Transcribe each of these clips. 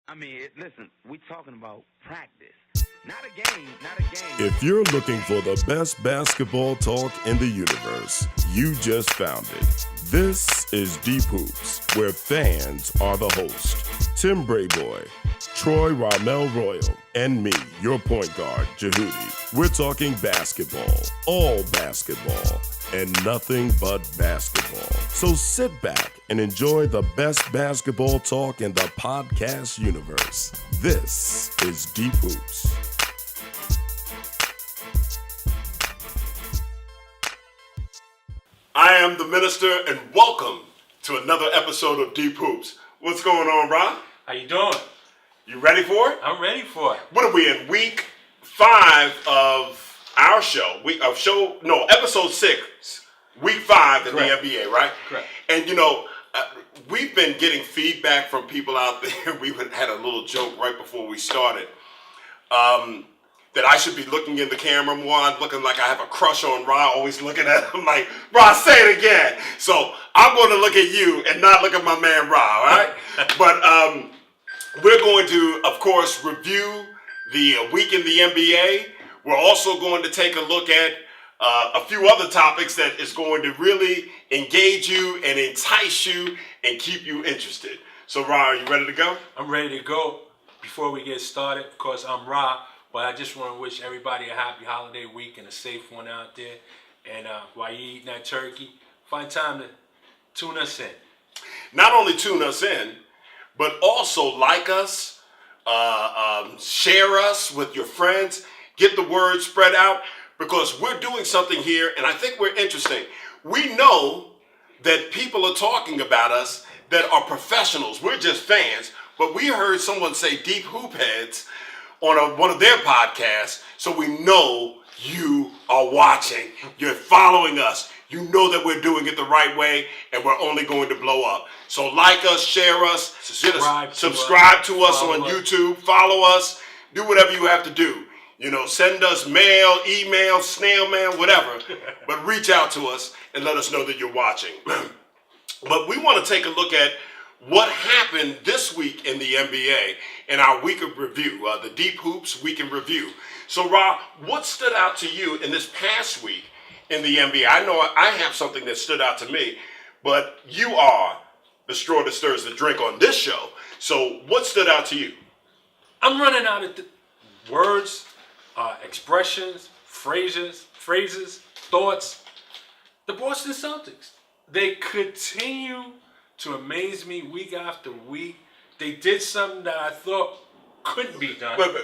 I mean, listen, we talking about practice. Not a game, not a game. If you're looking for the best basketball talk in the universe, you just found it. This is Deep Hoops, where fans are the host. Tim Brayboy, Troy Ramel Royal, and me, your point guard, Jehudi. We're talking basketball, all basketball, and nothing but basketball. So sit back and enjoy the best basketball talk in the podcast universe. This is Deep Hoops. I am the minister, and welcome to another episode of Deep Hoops. What's going on, Ron? How you doing? You ready for it? I'm ready for it. What are we in? Week 5 of our show. Episode 6, week 5 in Correct. the NBA, right? Correct. And we've been getting feedback from people out there. We had a little joke right before we started. That I should be looking in the camera more. I'm looking like I have a crush on Ra, always looking at him like, Ra, say it again. So I'm going to look at you and not look at my man Ra, all right? But we're going to, of course, review the week in the NBA. We're also going to take a look at a few other topics that is going to really engage you and entice you and keep you interested. So, Ra, are you ready to go? I'm ready to go. Before we get started, of course, I'm Ra, but I just want to wish everybody a happy holiday week and a safe one out there. And while you're eating that turkey, find time to tune us in. Not only tune us in, but also like us, share us with your friends, get the word spread out, because we're doing something here, and I think we're interesting. We know that people are talking about us that are professionals. We're just fans, but we heard someone say Deep Hoop Heads on one of their podcasts, so we know you are watching. You're following us. You know that we're doing it the right way, and we're only going to blow up. So like us, share us, subscribe to us on YouTube, follow us, do whatever you have to do. Send us mail, email, snail mail, whatever, but reach out to us and let us know that you're watching. But we want to take a look at what happened this week in the NBA in our week of review, the Deep Hoops Week in Review. So, Rob, what stood out to you in this past week in the NBA? I know I have something that stood out to me, but you are the straw that stirs the drink on this show. So, what stood out to you? I'm running out of words, expressions, phrases, thoughts. The Boston Celtics, they continue to amaze me week after week. They did something that I thought couldn't be done. Wait,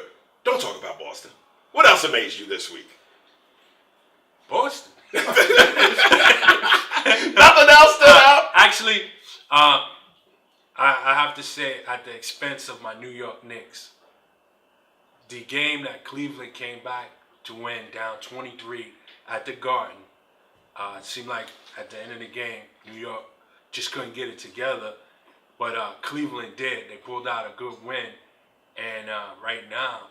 don't talk about Boston. What else amazed you this week? Boston. Nothing else stood out? Actually, I have to say, at the expense of my New York Knicks, the game that Cleveland came back to win down 23 at the Garden, it seemed like at the end of the game, New York just couldn't get it together, but Cleveland did. They pulled out a good win, and right now,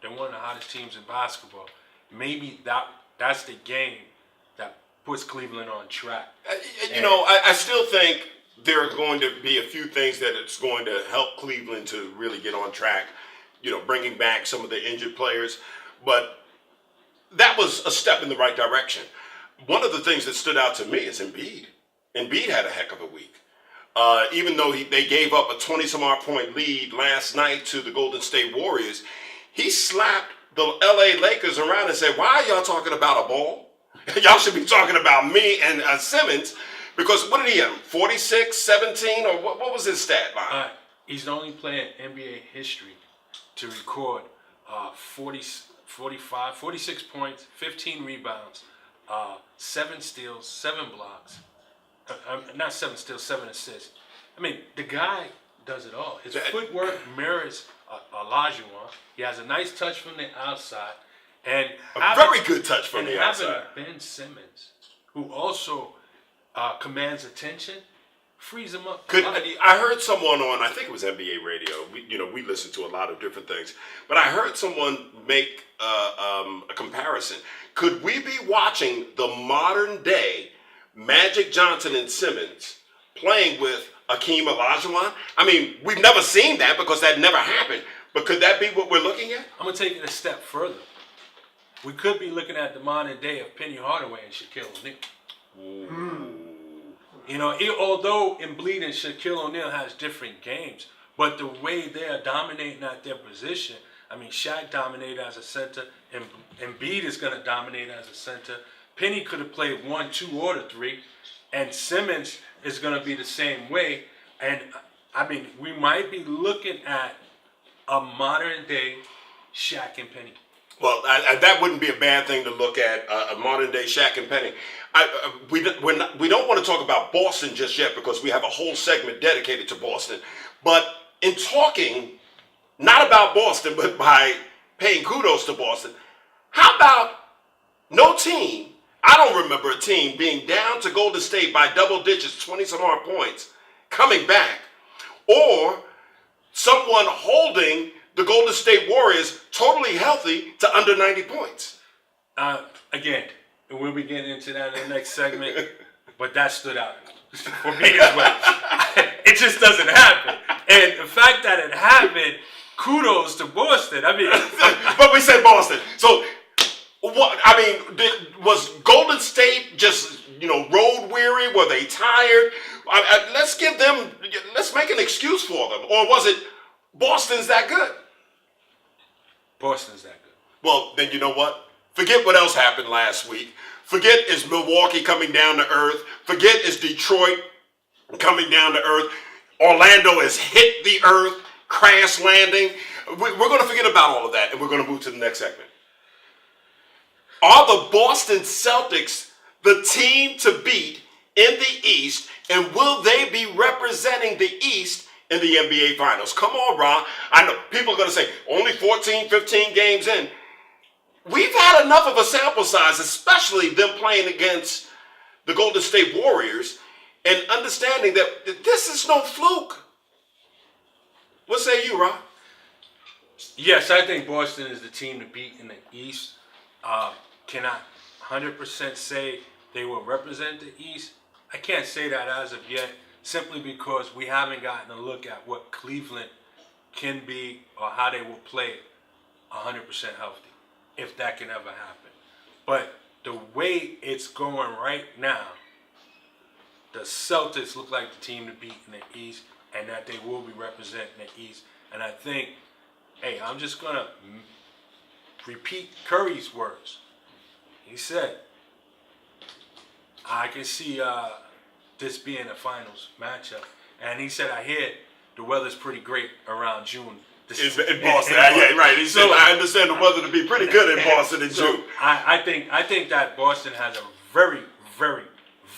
they're one of the hottest teams in basketball. Maybe that's the game that puts Cleveland on track. I still think there are going to be a few things that it's going to help Cleveland to really get on track, bringing back some of the injured players, but that was a step in the right direction. One of the things that stood out to me is Embiid. Embiid had a heck of a week. Even though they gave up a 20-some-odd point lead last night to the Golden State Warriors, he slapped the LA Lakers around and said, why are y'all talking about a ball? Y'all should be talking about me and Simmons, because what did he have, 46, 17, or what was his stat line? He's the only player in NBA history to record 46 points, 15 rebounds, 7 steals, 7 blocks. Not 7 steals, 7 assists. I mean, the guy does it all. His footwork mirrors Olajuwon. He has a nice touch from the outside. And very good touch from the outside. Ben Simmons, who also commands attention, frees him up. I heard someone on, I think it was NBA radio, we listen to a lot of different things, but I heard someone make a comparison. Could we be watching the modern day Magic Johnson and Simmons playing with Akeem Olajuwon? I mean, we've never seen that because that never happened. But could that be what we're looking at? I'm gonna take it a step further. We could be looking at the modern day of Penny Hardaway and Shaquille O'Neal. You know, although Embiid and Shaquille O'Neal has different games, but the way they are dominating at their position, I mean, Shaq dominated as a center, and Embiid is going to dominate as a center. Penny could have played 1, 2, or the 3, and Simmons is going to be the same way. And, I mean, we might be looking at a modern-day Shaq and Penny. Well, that wouldn't be a bad thing to look at, a modern-day Shaq and Penny. We don't want to talk about Boston just yet because we have a whole segment dedicated to Boston. But in talking, not about Boston, but by paying kudos to Boston, how about no team, I don't remember a team being down to Golden State by double digits, 20-some-odd points, coming back, or someone holding the Golden State Warriors totally healthy to under 90 points. Again, we'll be getting into that in the next segment, but that stood out for me as well. It just doesn't happen. And the fact that it happened, kudos to Boston. I mean, but we said Boston. So, what? I mean, was Golden State just, road weary? Were they tired? Let's make an excuse for them. Or was it Boston's that good? Boston's that good. Well, then you know what? Forget what else happened last week. Forget is Milwaukee coming down to earth. Forget is Detroit coming down to earth. Orlando has hit the earth, crash landing. We're going to forget about all of that, and we're going to move to the next segment. Are the Boston Celtics the team to beat in the East, and will they be representing the East in the NBA Finals? Come on, Ron. I know people are going to say, only 14, 15 games in. We've had enough of a sample size, especially them playing against the Golden State Warriors, and understanding that this is no fluke. What say you, Ron? Yes, I think Boston is the team to beat in the East. Cannot 100% say they will represent the East. I can't say that as of yet, simply because we haven't gotten a look at what Cleveland can be or how they will play 100% healthy, if that can ever happen. But the way it's going right now, the Celtics look like the team to beat in the East, and that they will be representing the East. And I think, I'm just going to repeat Curry's words. He said, I can see this being a finals matchup. And he said, I hear the weather's pretty great around June. In Boston, yeah, right. He said, I understand the weather to be pretty good in Boston in June. I think that Boston has a very, very,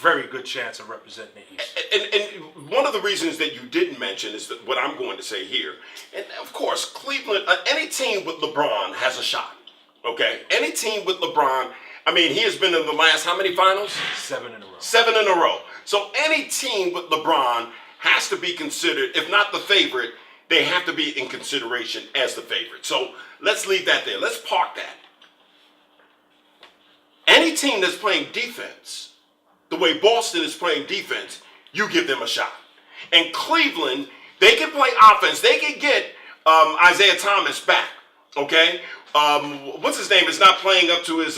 very good chance of representing the East. And one of the reasons that you didn't mention is that what I'm going to say here. And of course, Cleveland, any team with LeBron has a shot. Okay? Any team with LeBron, I mean, he has been in the last how many finals? 7 in a row. 7 in a row. So any team with LeBron has to be considered, if not the favorite, they have to be in consideration as the favorite. So let's leave that there. Let's park that. Any team that's playing defense, the way Boston is playing defense, you give them a shot. And Cleveland, they can play offense. They can get Isaiah Thomas back, okay? What's his name is not playing up to his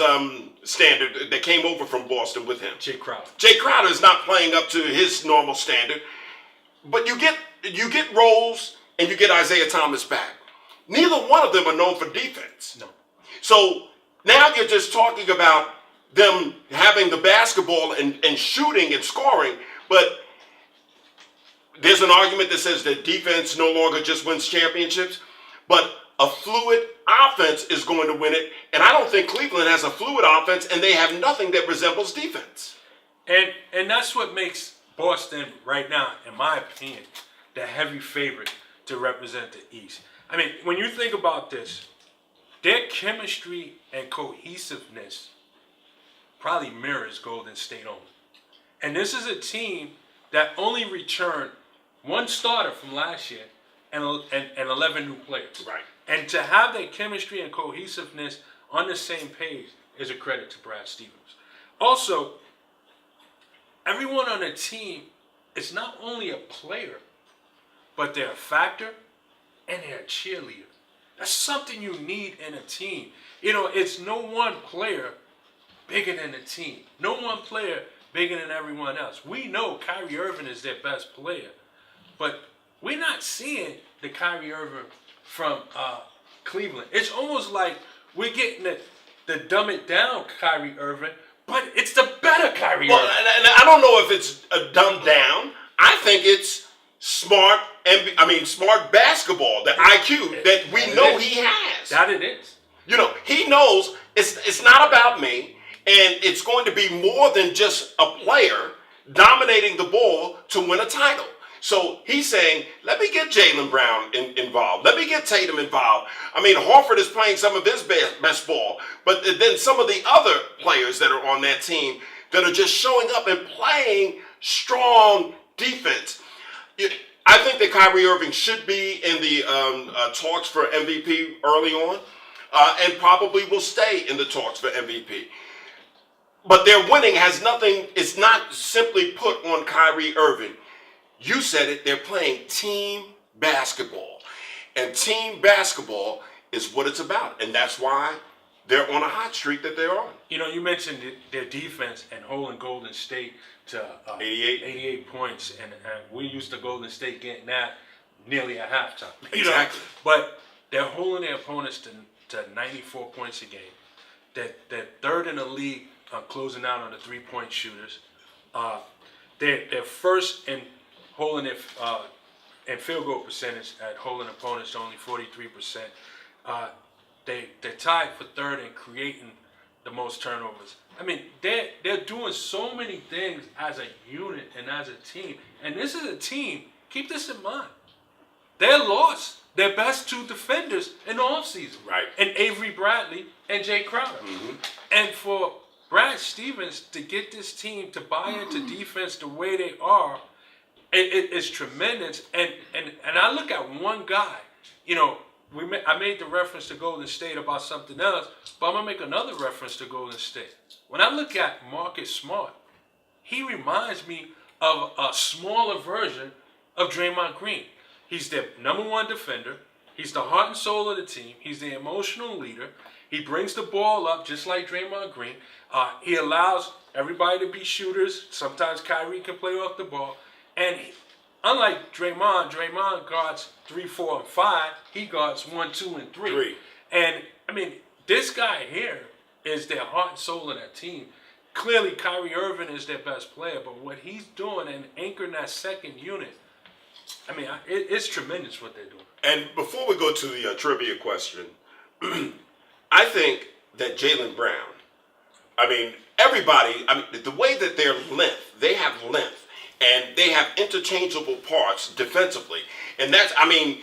standard that came over from Boston with him. Jay Crowder. Jay Crowder is not playing up to his normal standard. But you get Rose and you get Isaiah Thomas back. Neither one of them are known for defense. No. So now you're just talking about them having the basketball and shooting and scoring, but there's an argument that says that defense no longer just wins championships, but a fluid offense is going to win it, and I don't think Cleveland has a fluid offense, and they have nothing that resembles defense. And that's what makes Boston right now, in my opinion, the heavy favorite to represent the East. I mean, when you think about this, their chemistry and cohesiveness probably mirrors Golden State only. And this is a team that only returned one starter from last year and 11 new players. Right. And to have that chemistry and cohesiveness on the same page is a credit to Brad Stevens. Also, everyone on the team it's not only a player, but they're a factor and they're a cheerleader. That's something you need in a team. It's no one player bigger than the team. No one player bigger than everyone else. We know Kyrie Irving is their best player, but we're not seeing the Kyrie Irving from Cleveland. It's almost like we're getting the dumb it down Kyrie Irving, but it's the better Kyrie Well, Irving. and I don't know if it's a dumbed down. I think it's smart basketball, the IQ that we know he has. That it is. He knows it's not about me, and it's going to be more than just a player dominating the ball to win a title. So he's saying, let me get Jaylen Brown involved. Let me get Tatum involved. Horford is playing some of his best ball, but then some of the other players that are on that team that are just showing up and playing strong defense. I think that Kyrie Irving should be in the talks for MVP early on, and probably will stay in the talks for MVP. But their winning has nothing, it's not simply put on Kyrie Irving. You said it, they're playing team basketball. And team basketball is what it's about. And that's why they're on a hot streak that they're on. You mentioned their defense and holding Golden State to 88 points. And we used to Golden State getting that nearly at halftime. Exactly. But they're holding their opponents to 94 points a game. They're third in the league closing out on the three-point shooters. They're first in holding it and field goal percentage at holding opponents to only 43%. They're tied for third in creating the most turnovers. They're doing so many things as a unit and as a team. And this is a team, keep this in mind, they lost their best two defenders in the offseason. Right. And Avery Bradley and Jay Crowder. Mm-hmm. And for Brad Stevens to get this team to buy into defense the way they are, it's tremendous. And I look at one guy, I made the reference to Golden State about something else, but I'm going to make another reference to Golden State. When I look at Marcus Smart, he reminds me of a smaller version of Draymond Green. He's their number one defender. He's the heart and soul of the team. He's the emotional leader. He brings the ball up just like Draymond Green. He allows everybody to be shooters. Sometimes Kyrie can play off the ball. And unlike Draymond guards 3, 4, and 5. He guards 1, 2, and 3. And this guy here is their heart and soul of that team. Clearly, Kyrie Irving is their best player, but what he's doing and anchoring that second unit, it's tremendous what they're doing. And before we go to the trivia question, I think that Jaylen Brown, everybody, the way that they have length, and they have interchangeable parts defensively. And that's,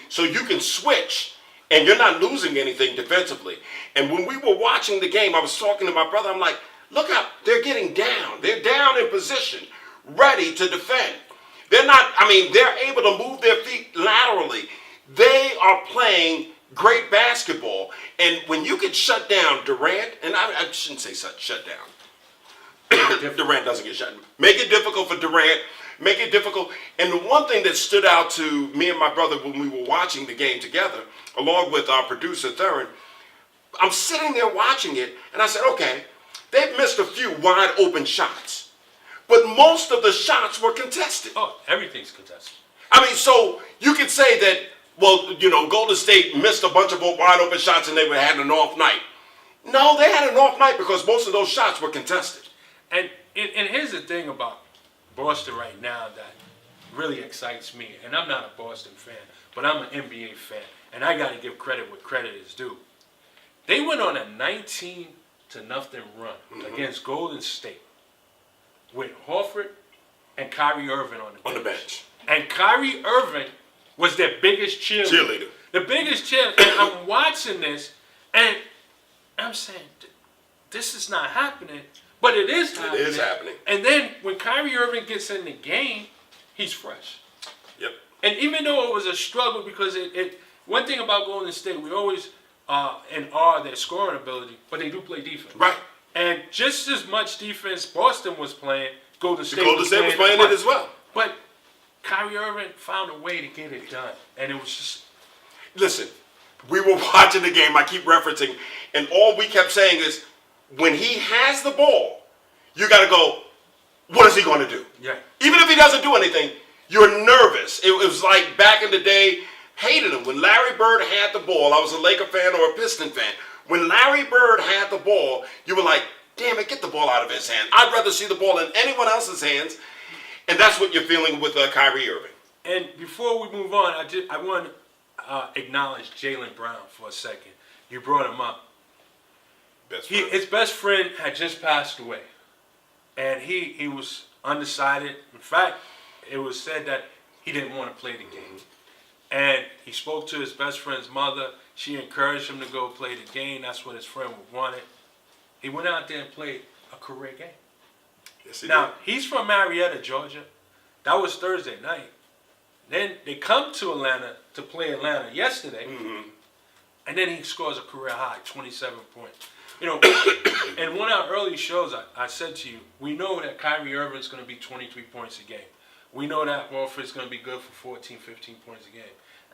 so you can switch, and you're not losing anything defensively. And when we were watching the game, I was talking to my brother, I'm like, look how they're getting down. They're down in position, ready to defend. They're not, they're able to move their feet laterally. They are playing great basketball. And when you can shut down Durant, and I shouldn't say shut down. Durant doesn't get shut down. Make it difficult for Durant. Make it difficult. And the one thing that stood out to me and my brother when we were watching the game together, along with our producer, Theron, I'm sitting there watching it, and I said, okay, they've missed a few wide open shots. But most of the shots were contested. Oh, everything's contested. So you could say that, Golden State missed a bunch of wide open shots and they had an off night. No, they had an off night because most of those shots were contested. And here's the thing about Boston right now that really excites me. And I'm not a Boston fan, but I'm an NBA fan. And I got to give credit what credit is due. They went on a 19-0 run against Golden State with Horford and Kyrie Irving on the bench. And Kyrie Irving was their biggest cheerleader. The biggest cheerleader. And I'm watching this, and I'm saying, this is not happening. But it is happening. It is happening. And then when Kyrie Irving gets in the game, he's fresh. Yep. And even though it was a struggle, because one thing about Golden State, we always their scoring ability, but they do play defense. Right. And just as much defense Boston was playing, Golden State was playing it as well. But Kyrie Irving found a way to get it done, and it was just Listen, we were watching the game. I keep referencing, and all we kept saying is, when he has the ball, you got to go, what is he going to do? yeah. Even if he doesn't do anything, you're nervous. It was like back in the day, hated him. When Larry Bird had the ball, I was a Laker fan or a Piston fan. When Larry Bird had the ball, you were like, damn it, get the ball out of his hand. I'd rather see the ball in anyone else's hands. And that's what you're feeling with Kyrie Irving. And before we move on, I want to acknowledge Jaylen Brown for a second. You brought him up. His best friend had just passed away, and he was undecided. In fact, it was said that he didn't want to play the game. And he spoke to his best friend's mother. She encouraged him to go play the game. That's what his friend wanted. He went out there and played a career game. Yes, he Now, did. he's from Marietta, Georgia. That was Thursday night. Then they come to Atlanta to play Atlanta yesterday. Mm-hmm. And then he scores a career high, 27 points. You know, in one of our early shows, I said to you, we know that Kyrie Irving is going to be 23 points a game. We know that Horford's going to be good for 14, 15 points a game.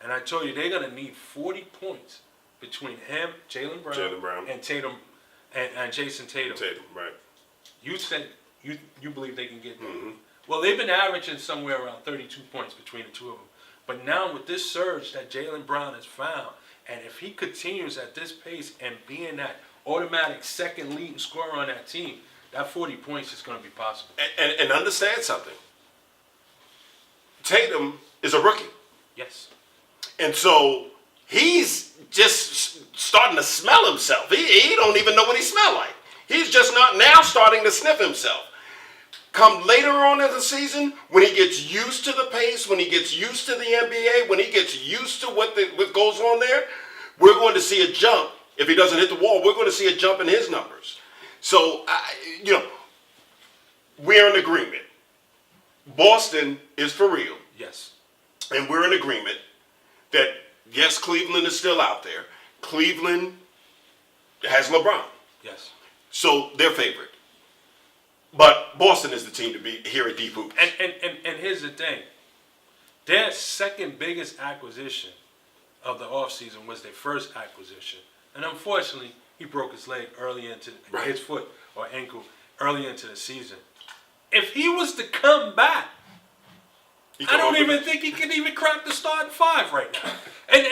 And I told you, they're going to need 40 points between him, Jaylen Brown, and Tatum, and Jason Tatum. Right. You said you believe they can get there. Mm-hmm. Well, they've been averaging somewhere around 32 points between the two of them. But now with this surge that Jaylen Brown has found, and if he continues at this pace and being that automatic second leading scorer on that team, that 40 points is going to be possible. And understand something. Tatum is a rookie. Yes. And so he's just starting to smell himself. He don't even know what he smelled like. He's just not now starting to sniff himself. Come later on in the season, when he gets used to the pace, when he gets used to the NBA, when he gets used to what goes on there, we're going to see a jump. If he doesn't hit the wall, we're going to see a jump in his numbers. So, we're in agreement. Boston is for real. Yes. And we're in agreement that, yes, Cleveland is still out there. Cleveland has LeBron. Yes. So they're favorite. But Boston is the team to beat here at Deep Hoops. And here's the thing. Their second biggest acquisition of the offseason was their first acquisition. And unfortunately, he broke his leg early into his foot or ankle early into the season. If he was to come back, I don't even think he can even crack the starting five right now. And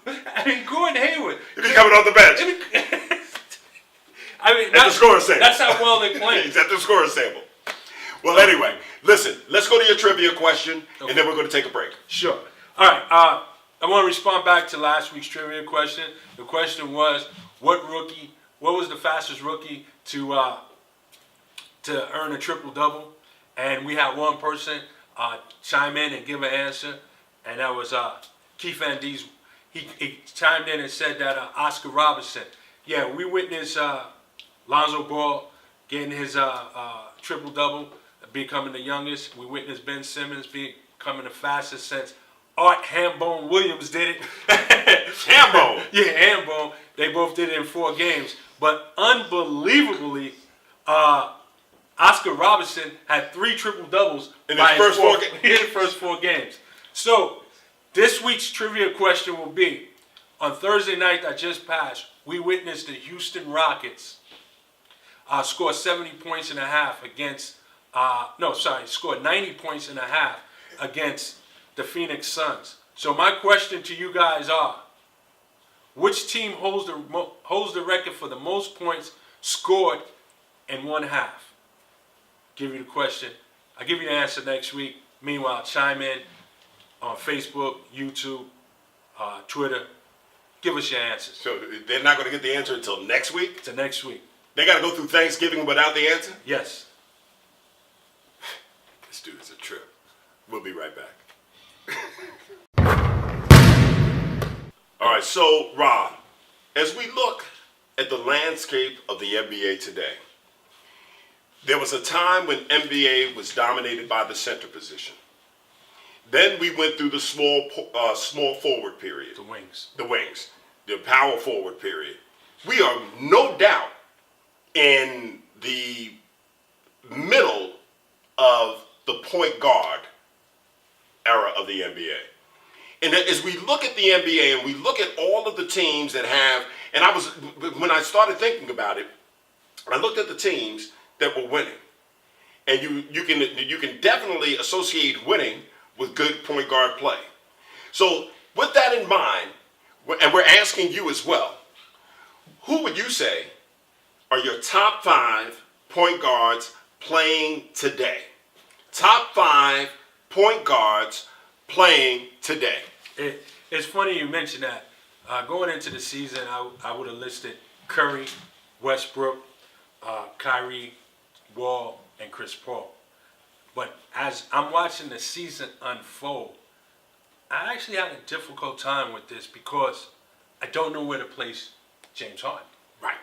I mean, Gordon Hayward. He'll be coming off the bench. I mean, At the scoring sample. That's how well they play. He's at the scoring sample. Well, anyway, listen, let's go to your trivia question, and then we're going to take a break. Sure. All right. I want to respond back to last week's trivia question. The question was, what was the fastest rookie to earn a triple-double? And we had one person chime in and give an answer, and that was Keith Van Dies. He chimed in and said that Oscar Robertson. Yeah, we witnessed Lonzo Ball getting his triple-double, becoming the youngest. We witnessed Ben Simmons becoming the fastest since Art Hambone Williams did it. Hambone. Yeah, Hambone. They both did it in 4 games. But unbelievably, Oscar Robertson had 3 triple-doubles in his first 4 games. So, this week's trivia question will be, on Thursday night that just passed, we witnessed the Houston Rockets score 70 points and a half against, scored 90 points and a half against the Phoenix Suns. So my question to you guys are, which team holds the record for the most points scored in one half? Give you the question. I'll give you the answer next week. Meanwhile, chime in on Facebook, YouTube, Twitter. Give us your answers. So they're not going to get the answer until next week? To next week. They got to go through Thanksgiving without the answer? Yes. This dude is a trip. We'll be right back. All right, so, Rob, as we look at the landscape of the NBA today, there was a time when NBA was dominated by the center position. Then we went through the small forward period. The wings. The wings. The power forward period. We are no doubt in the middle of the point guard era of the NBA. And as we look at the NBA and we look at all of the teams that have, and when I started thinking about it, I looked at the teams that were winning. And you can definitely associate winning with good point guard play. So with that in mind, and we're asking you as well, who would you say are your top 5 point guards playing today? Top 5 point guards playing today. It's funny you mentioned that. Going into the season, I would have listed Curry, Westbrook, Kyrie, Wall, and Chris Paul. But as I'm watching the season unfold, I actually had a difficult time with this because I don't know where to place James Harden. Right.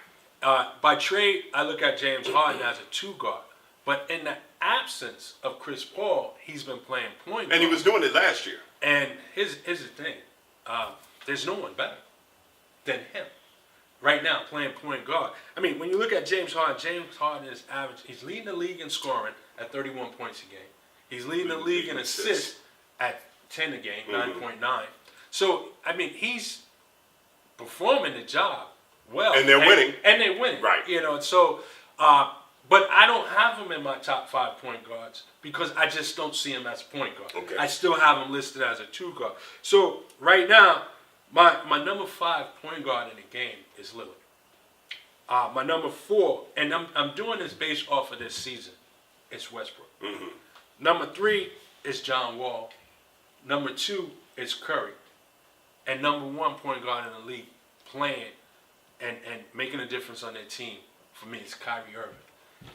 By trade, I look at James Harden as a 2 guard. But in the absence of Chris Paul, he's been playing point guard. And he was doing it last year. And here's the thing. There's no one better than him right now playing point guard. I mean, when you look at James Harden is average. He's leading the league in scoring at 31 points a game. He's leading the league in assists at 10 a game, 9.9. So, I mean, he's performing the job well. And they're winning. And they're winning. Right. You know, so, but I don't have him in my top 5 point guards because I just don't see him as a point guard. Okay. I still have him listed as a 2 guard. So, right now, my number 5 point guard in the game is Lillard. My number 4, and I'm doing this based off of this season, it's Westbrook. Mm-hmm. Number 3 is John Wall. Number 2 is Curry. And number 1 point guard in the league playing and making a difference on their team for me is Kyrie Irving.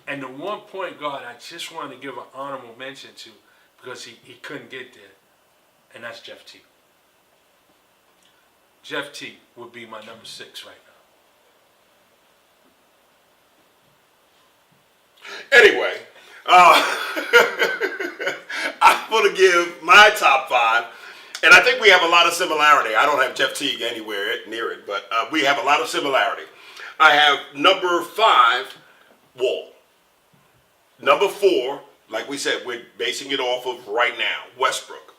And the 1 point guard I just wanted to give an honorable mention to because he couldn't get there, and that's Jeff Teague. Jeff Teague would be my number 6 right now. Anyway, I'm going to give my top 5, and I think we have a lot of similarity. I don't have Jeff Teague anywhere near it, but we have a lot of similarity. I have number 5, Wall. Number 4, like we said, we're basing it off of right now, Westbrook.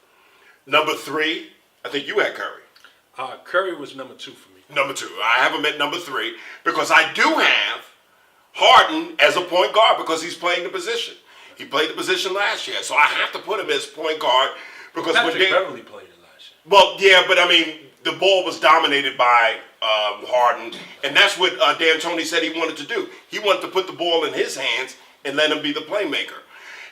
Number 3, I think you had Curry. Curry was number 2 for me. Number 2. I have him at number 3 because I do have Harden as a point guard because he's playing the position. He played the position last year, so I have to put him as point guard because Patrick Beverly played it last year. Well, yeah, but I mean, the ball was dominated by Harden, and that's what D'Antoni said he wanted to do. He wanted to put the ball in his hands and let him be the playmaker.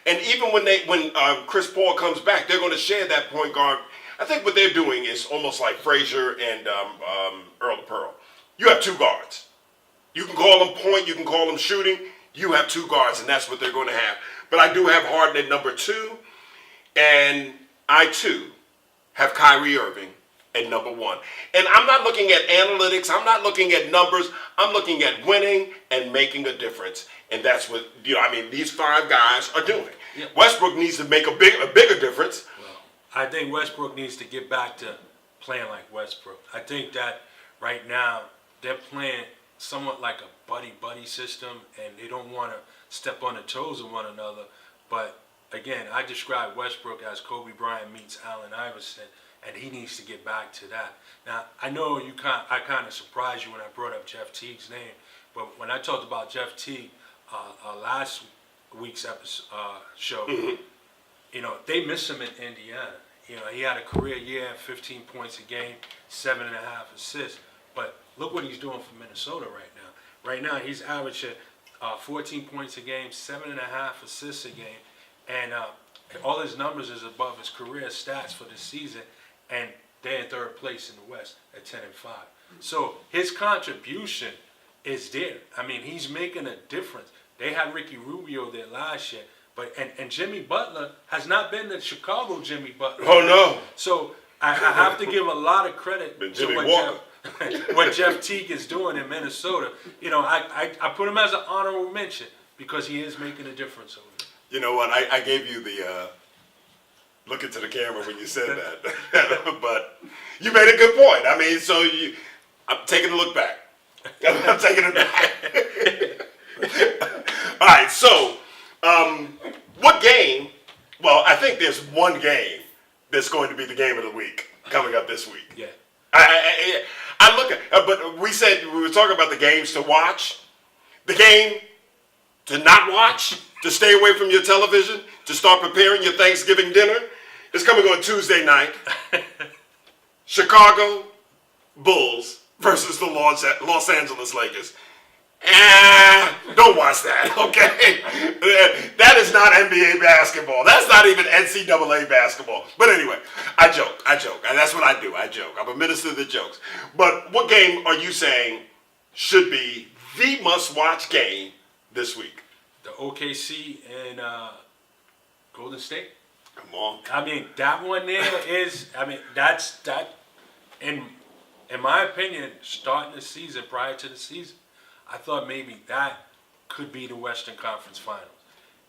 And even when Chris Paul comes back, they're going to share that point guard. I think what they're doing is almost like Frazier and Earl of Pearl. You have 2 guards. You can call them point, you can call them shooting. You have 2 guards, and that's what they're going to have. But I do have Harden at number 2, and I too have Kyrie Irving at number 1. And I'm not looking at analytics. I'm not looking at numbers. I'm looking at winning and making a difference. And that's what, these 5 guys are doing. Yeah. Westbrook needs to make a bigger difference. Well, I think Westbrook needs to get back to playing like Westbrook. I think that right now they're playing somewhat like a buddy-buddy system, and they don't want to step on the toes of one another. But again, I describe Westbrook as Kobe Bryant meets Allen Iverson, and he needs to get back to that. Now, I know I kind of surprised you when I brought up Jeff Teague's name, but when I talked about Jeff Teague last week's show, they miss him in Indiana. He had a career year, 15 points a game, 7.5 assists. But look what he's doing for Minnesota right now. Right now, he's averaging 14 points a game, 7.5 assists a game, and all his numbers is above his career stats for this season, and they're in 3rd place in the West at 10-5. So his contribution is there. I mean, he's making a difference. They had Ricky Rubio there last year, but and Jimmy Butler has not been the Chicago Jimmy Butler. Oh no! So I have to give a lot of credit to what Jeff Teague is doing in Minnesota. I put him as an honorable mention because he is making a difference over there. You know what? I gave you the look into the camera when you said that, but you made a good point. I mean, I'm taking a look back. I'm taking it back. All right, so what game? Well, I think there's one game that's going to be the game of the week coming up this week. Yeah. I look at, but we said we were talking about the games to watch, the game to not watch, to stay away from your television, to start preparing your Thanksgiving dinner. It's coming on Tuesday night. Chicago Bulls versus the Los Angeles Lakers. Don't watch that, okay? That is not NBA basketball. That's not even NCAA basketball. But anyway, I joke. And that's what I do. I joke. I'm a minister of the jokes. But what game are you saying should be the must-watch game this week? The OKC and Golden State. Come on. I mean, that one there is, that's that, in my opinion, starting the season, prior to the season, I thought maybe that could be the Western Conference Finals.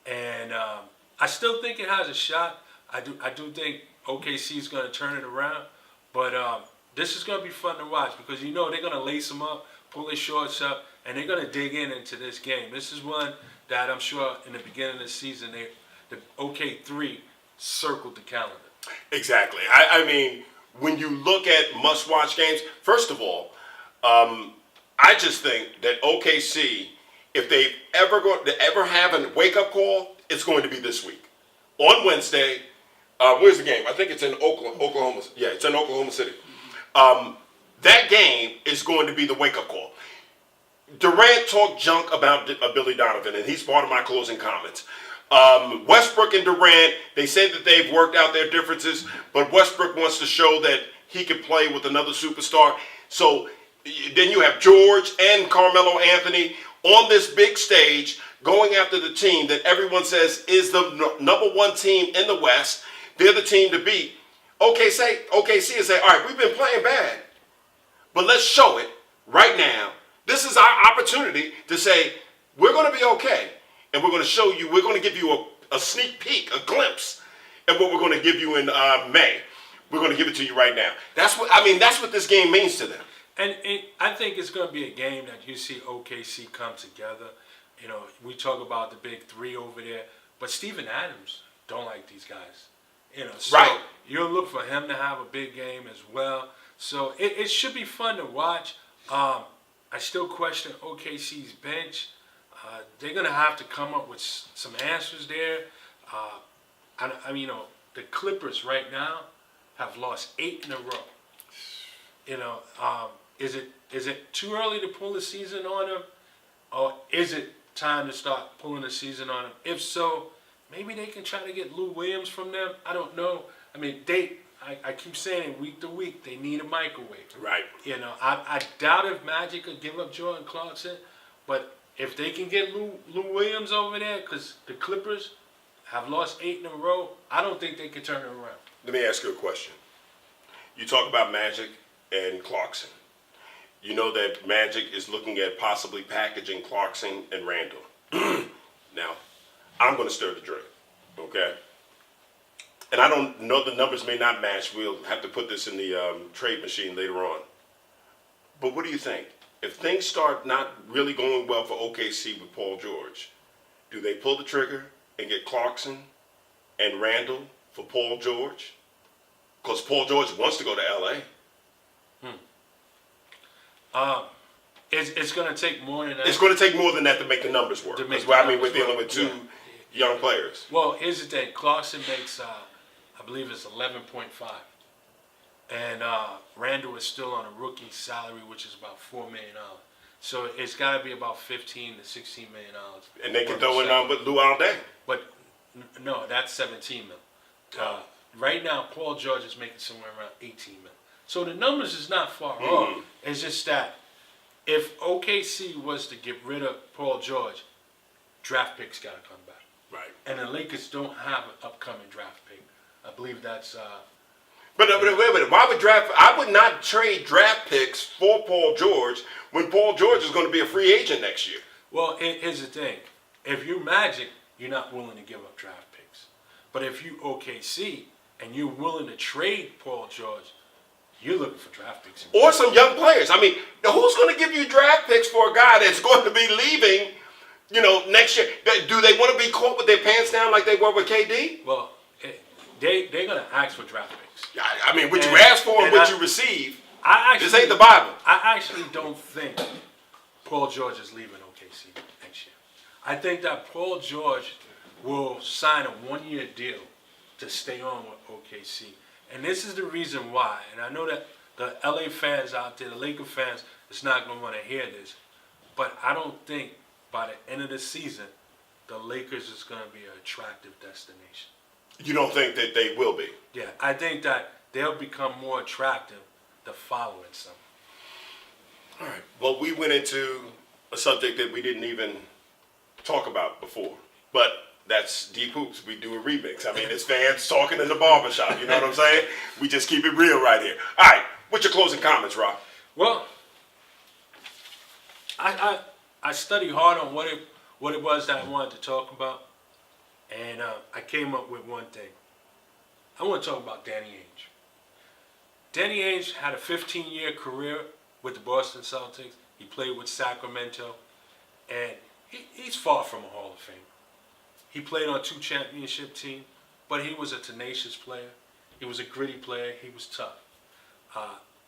And I still think it has a shot. I do think OKC is going to turn it around. But this is going to be fun to watch because, they're going to lace them up, pull their shorts up, and they're going to dig into this game. This is one that I'm sure in the beginning of the season, the OK3 circled the calendar. Exactly. I mean, when you look at must-watch games, first of all, I just think that OKC, if they ever have a wake-up call, it's going to be this week. On Wednesday, where's the game? I think it's in Oklahoma. Yeah, it's in Oklahoma City. That game is going to be the wake-up call. Durant talked junk about Billy Donovan, and he's part of my closing comments. Westbrook and Durant, they say that they've worked out their differences, but Westbrook wants to show that he can play with another superstar. So then you have George and Carmelo Anthony on this big stage going after the team that everyone says is the number one team in the West. They're the team to beat. OKC and say, all right, we've been playing bad, but let's show it right now. This is our opportunity to say, we're going to be okay. And we're going to show you, we're going to give you a sneak peek, a glimpse at what we're going to give you in May. We're going to give it to you right now. That's what this game means to them. And I think it's going to be a game that you see OKC come together. We talk about the big three over there, but Steven Adams don't like these guys. So right. You'll look for him to have a big game as well. So it should be fun to watch. I still question OKC's bench. They're going to have to come up with some answers there. The Clippers right now have lost 8 in a row. Is it too early to pull the season on them? Or is it time to start pulling the season on them? If so, maybe they can try to get Lou Williams from them. I don't know. I keep saying it week to week, they need a microwave. Right. I doubt if Magic could give up Jordan Clarkson, but if they can get Lou Williams over there, because the Clippers have lost 8 in a row, I don't think they can turn it around. Let me ask you a question. You talk about Magic and Clarkson. You know that Magic is looking at possibly packaging Clarkson and Randall. Now, I'm going to stir the drink, okay? And I don't know, the numbers may not match. We'll have to put this in the trade machine later on. But what do you think? If things start not really going well for OKC with Paul George, do they pull the trigger and get Clarkson and Randall for Paul George? Because Paul George wants to go to L.A. It's going to take more than that. It's going to take more than that to make the numbers work. That's why we're dealing with two young players. Well, here's the thing. Clarkson makes, I believe it's 11.5. And Randall is still on a rookie salary, which is about $4 million. So it's got to be about $15 to $16 million. And they can throw in with Lou all day. But no, that's $17 million. Right now, Paul George is making somewhere around $18 million. So the numbers is not far off. It's just that if OKC was to get rid of Paul George, draft picks got to come back. Right. And the Lakers don't have an upcoming draft pick. I believe that's... But wait a minute. I would not trade draft picks for Paul George when Paul George is going to be a free agent next year. Well, here's the thing. If you're Magic, you're not willing to give up draft picks. But if you OKC and you're willing to trade Paul George, you're looking for draft picks. Or some young players. Who's going to give you draft picks for a guy that's going to be leaving, next year? Do they want to be caught with their pants down like they were with KD? Well, they're gonna ask for draft picks. I mean, what you And- ask for and and what I- you receive. I actually, This ain't the Bible. I actually don't think Paul George is leaving OKC next year. I think that Paul George will sign a 1-year deal to stay on with OKC. And this is the reason why. And I know that the LA fans out there, the Laker fans, is not going to want to hear this. But I don't think by the end of the season, the Lakers is going to be an attractive destination. You don't think that they will be? Yeah, I think that they'll become more attractive the following summer. All right. Well, we went into a subject that we didn't even talk about before, but that's Deep Hoops. We do a remix. I mean, it's fans talking in the barbershop. You know what I'm saying? We just keep it real right here. All right. What's your closing comments, Rob? Well, I studied hard on what it was that I wanted to talk about, and I came up with one thing. I want to talk about Danny Ainge. Danny Ainge had a 15-year career with the Boston Celtics. He played with Sacramento, and he's far from a Hall of Fame. He played on 2 championship teams, but he was a tenacious player. He was a gritty player. He was tough.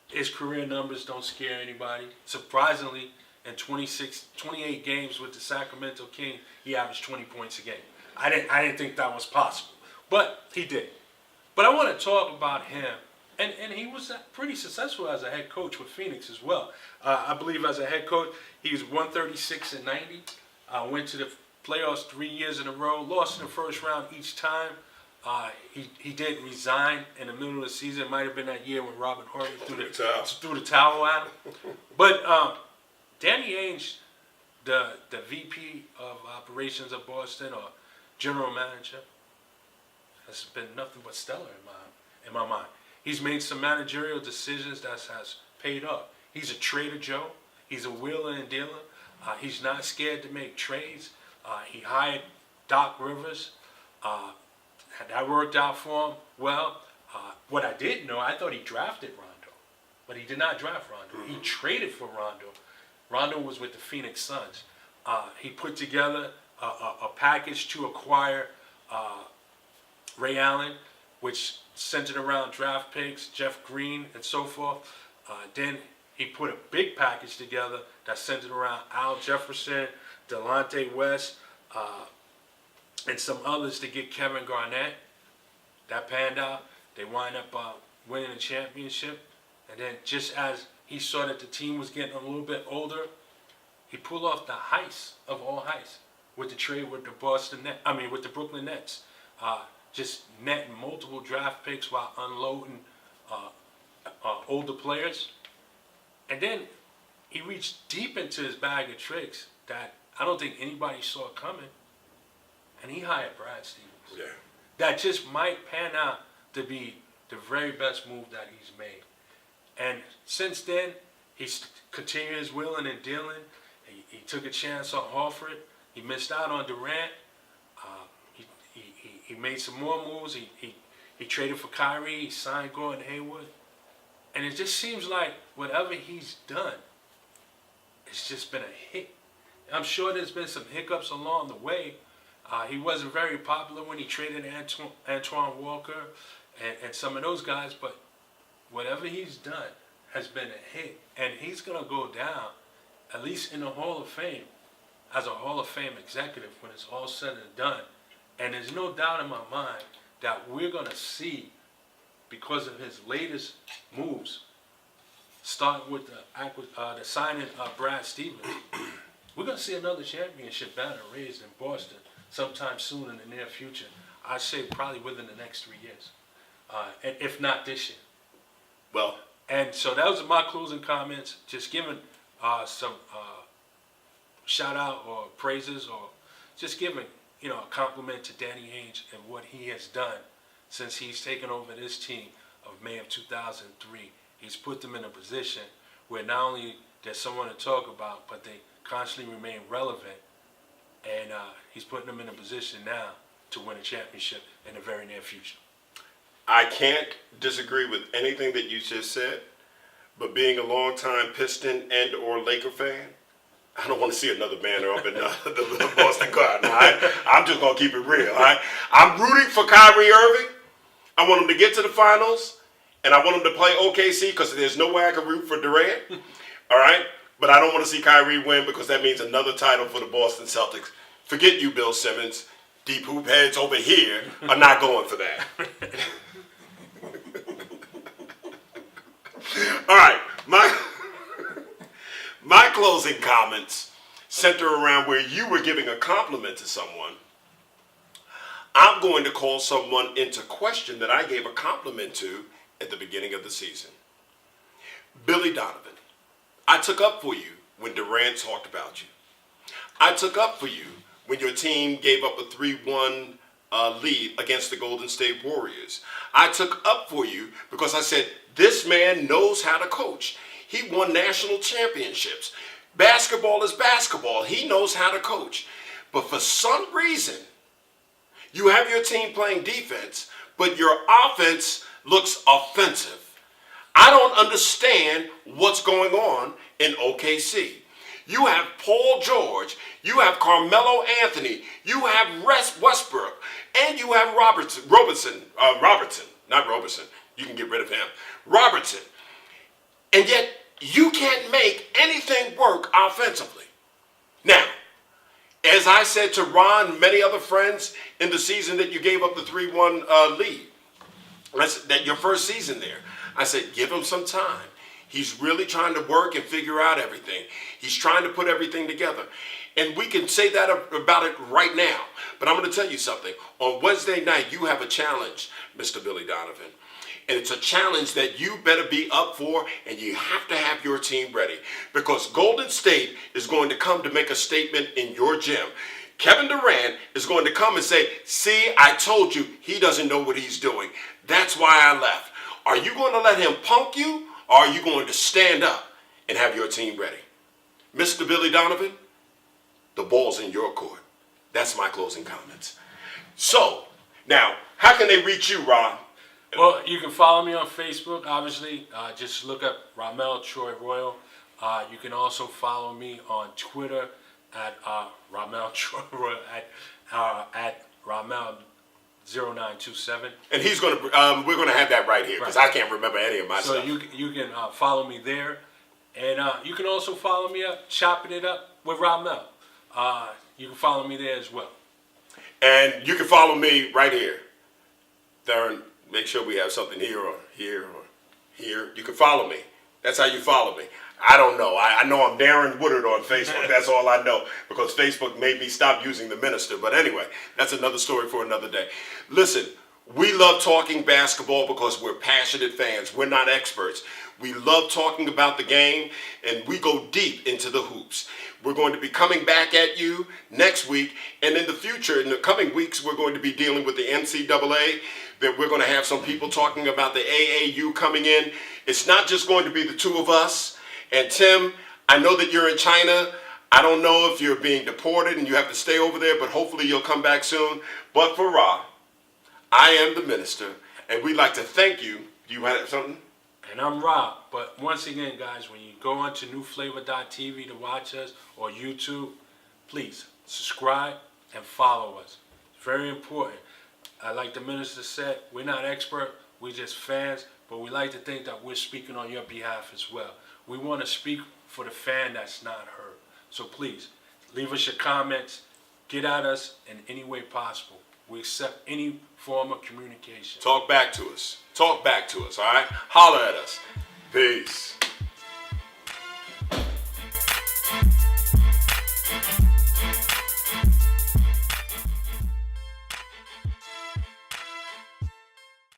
His career numbers don't scare anybody. Surprisingly, in 28 games with the Sacramento Kings, he averaged 20 points a game. I didn't think that was possible, but he did. But I want to talk about him, and he was pretty successful as a head coach with Phoenix as well. I believe as a head coach, he was 136-90. Went to the playoffs 3 years in a row. Lost in the first round each time. He did resign in the middle of the season. It might have been that year when Robert Horry threw the towel at him. But Danny Ainge, the VP of operations of Boston, or general manager, has been nothing but stellar in my mind. He's made some managerial decisions that has paid off. He's a Trader Joe. He's a wheeler and dealer. He's not scared to make trades. He hired Doc Rivers. That worked out for him well. What I didn't know, I thought he drafted Rondo, but he did not draft Rondo. He traded for Rondo. Rondo was with the Phoenix Suns. He put together a package to acquire Ray Allen, which centered around draft picks, Jeff Green, and so forth. Then he put a big package together that centered around Al Jefferson, Delonte West, and some others to get Kevin Garnett. That panned out. They wind up winning the championship. And then just as he saw that the team was getting a little bit older, he pulled off the heist of all heists with the trade with the with the Brooklyn Nets. Just netting multiple draft picks while unloading older players. And then he reached deep into his bag of tricks that I don't think anybody saw coming. And he hired Brad Stevens. Yeah. That just might pan out to be the very best move that he's made. And since then, he's continued his wheeling and dealing. He took a chance on Horford. He missed out on Durant. He made some more moves. He traded for Kyrie. He signed Gordon Hayward. And it just seems like whatever he's done, it's just been a hit. I'm sure there's been some hiccups along the way. He wasn't very popular when he traded Antoine Walker and some of those guys, but whatever he's done has been a hit. And he's going to go down, at least in the Hall of Fame, as a Hall of Fame executive when it's all said and done. And there's no doubt in my mind that we're going to see, because of his latest moves, starting with the signing of Brad Stevens, we're going to see another championship banner raised in Boston sometime soon in the near future. I'd say probably within the next 3 years, and if not this year. Well, and so that was my closing comments. Just giving some shout out or praises, or just giving a compliment to Danny Ainge and what he has done since he's taken over this team of May of 2003. He's put them in a position where not only there's someone to talk about, but they constantly remain relevant. And he's putting them in a position now to win a championship in the very near future. I can't disagree with anything that you just said, but being a longtime Piston and or Laker fan, I don't want to see another banner up in the Boston Garden. All right? I'm just going to keep it real. All right? I'm rooting for Kyrie Irving, I want them to get to the finals, and I want them to play OKC because there's no way I can root for Durant. All right? But I don't want to see Kyrie win because that means another title for the Boston Celtics. Forget you, Bill Simmons. Deep hoop heads over here are not going for that. All right. My closing comments center around where you were giving a compliment to someone. I'm going to call someone into question that I gave a compliment to at the beginning of the season. Billy Donovan, I took up for you when Durant talked about you. I took up for you when your team gave up a 3-1 lead against the Golden State Warriors. I took up for you because I said, this man knows how to coach. He won national championships. Basketball is basketball. He knows how to coach. But for some reason, you have your team playing defense, but your offense looks offensive. I don't understand what's going on in OKC. You have Paul George, you have Carmelo Anthony, you have Westbrook, and you have Robertson, you can get rid of him, Robertson. And yet, you can't make anything work offensively. Now, as I said to Ron and many other friends in the season that you gave up the 3-1 lead, that your first season there, I said, give him some time. He's really trying to work and figure out everything. He's trying to put everything together. And we can say that about it right now. But I'm going to tell you something. On Wednesday night, you have a challenge, Mr. Billy Donovan. And it's a challenge that you better be up for, and you have to have your team ready. Because Golden State is going to come to make a statement in your gym. Kevin Durant is going to come and say, see, I told you he doesn't know what he's doing. That's why I left. Are you going to let him punk you, or are you going to stand up and have your team ready? Mr. Billy Donovan, the ball's in your court. That's my closing comments. So, now, how can they reach you, Ron? Well, you can follow me on Facebook, obviously. Just look up Ramel Troy Royal. You can also follow me on Twitter at Ramel Troy Royal, at Ramel0927. And he's going to, we're going to have that right here because I can't remember any of my so stuff. So you can follow me there. And you can also follow me up, Chopping It Up with Ramel. You can follow me there as well. And you can follow me right here. Darren, make sure we have something here or here or here. You can follow me. That's how you follow me. I don't know. I know I'm Darren Woodard on Facebook. That's all I know because Facebook made me stop using the minister. But anyway, that's another story for another day. Listen, we love talking basketball because we're passionate fans. We're not experts. We love talking about the game, and we go deep into the hoops. We're going to be coming back at you next week, and in the future, in the coming weeks, we're going to be dealing with the NCAA. That we're going to have some people talking about the AAU coming in. It's not just going to be the two of us. And Tim, I know that you're in China. I don't know if you're being deported and you have to stay over there, but hopefully you'll come back soon. But for Ra, I am the minister, and we'd like to thank you. Do you have something? And I'm Rob. But once again, guys, when you go onto newflavor.tv to watch us or YouTube, please subscribe and follow us. It's very important. Like the minister said, we're not expert, we're just fans, but we like to think that we're speaking on your behalf as well. We want to speak for the fan that's not heard. So please, leave us your comments, get at us in any way possible. We accept any form of communication. Talk back to us. Talk back to us, all right? Holler at us. Peace.